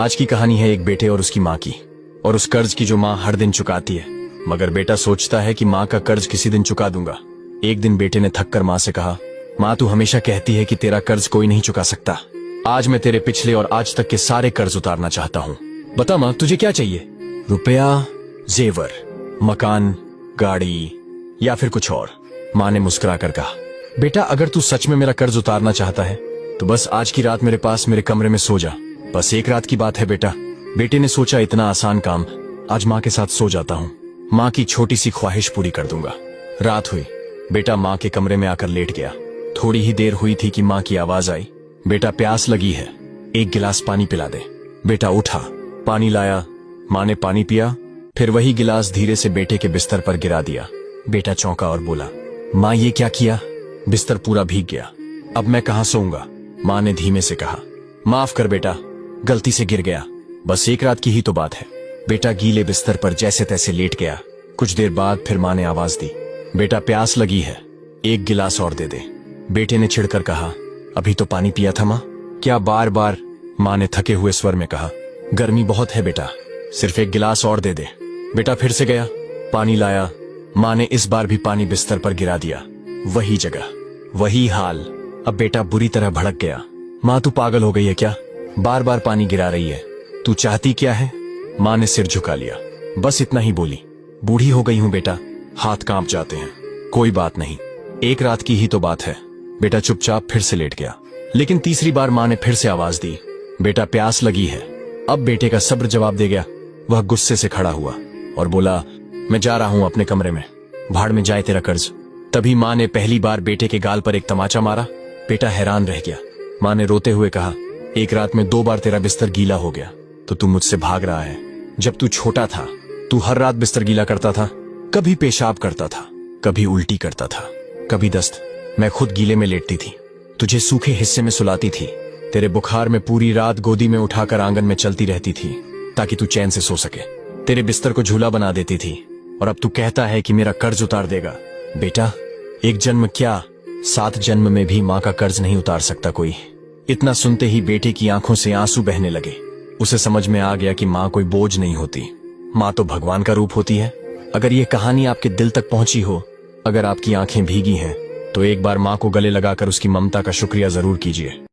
आज की कहानी है एक बेटे और उसकी माँ की, और उस कर्ज की जो माँ हर दिन चुकाती है। मगर बेटा सोचता है कि माँ का कर्ज किसी दिन चुका दूंगा। एक दिन बेटे ने थककर माँ से कहा, माँ तू हमेशा कहती है कि तेरा कर्ज कोई नहीं चुका सकता। आज मैं तेरे पिछले और आज तक के सारे कर्ज उतारना चाहता हूँ। बता माँ तुझे क्या चाहिए? रुपया, जेवर, मकान, गाड़ी या फिर कुछ और? माँ ने मुस्कुराकर कहा, बेटा अगर तू सच में मेरा कर्ज उतारना चाहता है तो बस आज की रात मेरे पास मेरे कमरे में सो जा। बस एक रात की बात है बेटा। बेटे ने सोचा इतना आसान काम, आज माँ के साथ सो जाता हूँ, माँ की छोटी सी ख्वाहिश पूरी कर दूंगा। रात हुई, बेटा माँ के कमरे में आकर लेट गया। थोड़ी ही देर हुई थी कि माँ की आवाज आई, बेटा प्यास लगी है, एक गिलास पानी पिला दे। बेटा उठा, पानी लाया। माँ ने पानी पिया, फिर वही गिलास धीरे से बेटे के बिस्तर पर गिरा दिया। बेटा चौंका और बोला, माँ ये क्या किया? बिस्तर पूरा भीग गया, अब मैं कहाँ सोऊंगा? माँ ने धीमे से कहा, माफ कर बेटा, गलती से गिर गया, बस एक रात की ही तो बात है। बेटा गीले बिस्तर पर जैसे तैसे लेट गया। कुछ देर बाद फिर माँ ने आवाज दी, बेटा प्यास लगी है, एक गिलास और दे दे। बेटे ने चिढ़कर कहा, अभी तो पानी पिया था माँ। क्या बार बार? माँ ने थके हुए स्वर में कहा, गर्मी बहुत है बेटा, सिर्फ एक गिलास और दे दे। बेटा फिर से गया, पानी लाया। माँ ने इस बार भी पानी बिस्तर पर गिरा दिया। वही जगह, वही हाल। अब बेटा बुरी तरह भड़क गया, माँ तू पागल हो गई है क्या? बार बार पानी गिरा रही है, तू चाहती क्या है? माँ ने सिर झुका लिया, बस इतना ही बोली, बूढ़ी हो गई हूँ बेटा, हाथ कांप जाते हैं। कोई बात नहीं, एक रात की ही तो बात है। बेटा चुपचाप फिर से लेट गया। लेकिन तीसरी बार माँ ने फिर से आवाज दी, बेटा प्यास लगी है। अब बेटे का सब्र जवाब दे गया। वह गुस्से से खड़ा हुआ और बोला, मैं जा रहा हूं अपने कमरे में, भाड़ में जाए तेरा कर्ज। तभी माँ ने पहली बार बेटे के गाल पर एक तमाचा मारा। बेटा हैरान रह गया। माँ ने रोते हुए कहा, एक रात में 2 बार तेरा बिस्तर गीला हो गया तो तू मुझसे भाग रहा है। जब तू छोटा था तू हर रात बिस्तर गीला करता था, कभी पेशाब करता था, कभी उल्टी करता था, कभी दस्त। मैं खुद गीले में लेटती थी, तुझे सूखे हिस्से में सुलाती थी, तेरे बुखार में पूरी रात गोदी में उठाकर आंगन में चलती रहती थी ताकि तू चैन से सो सके, तेरे बिस्तर को झूला बना देती थी। और अब तू कहता है कि मेरा कर्ज उतार देगा। बेटा एक जन्म क्या, 7 जन्म में भी माँ का कर्ज नहीं उतार सकता कोई। इतना सुनते ही बेटे की आंखों से आंसू बहने लगे। उसे समझ में आ गया कि माँ कोई बोझ नहीं होती, माँ तो भगवान का रूप होती है। अगर ये कहानी आपके दिल तक पहुंची हो, अगर आपकी आंखें भीगी हैं, तो एक बार माँ को गले लगाकर उसकी ममता का शुक्रिया जरूर कीजिए।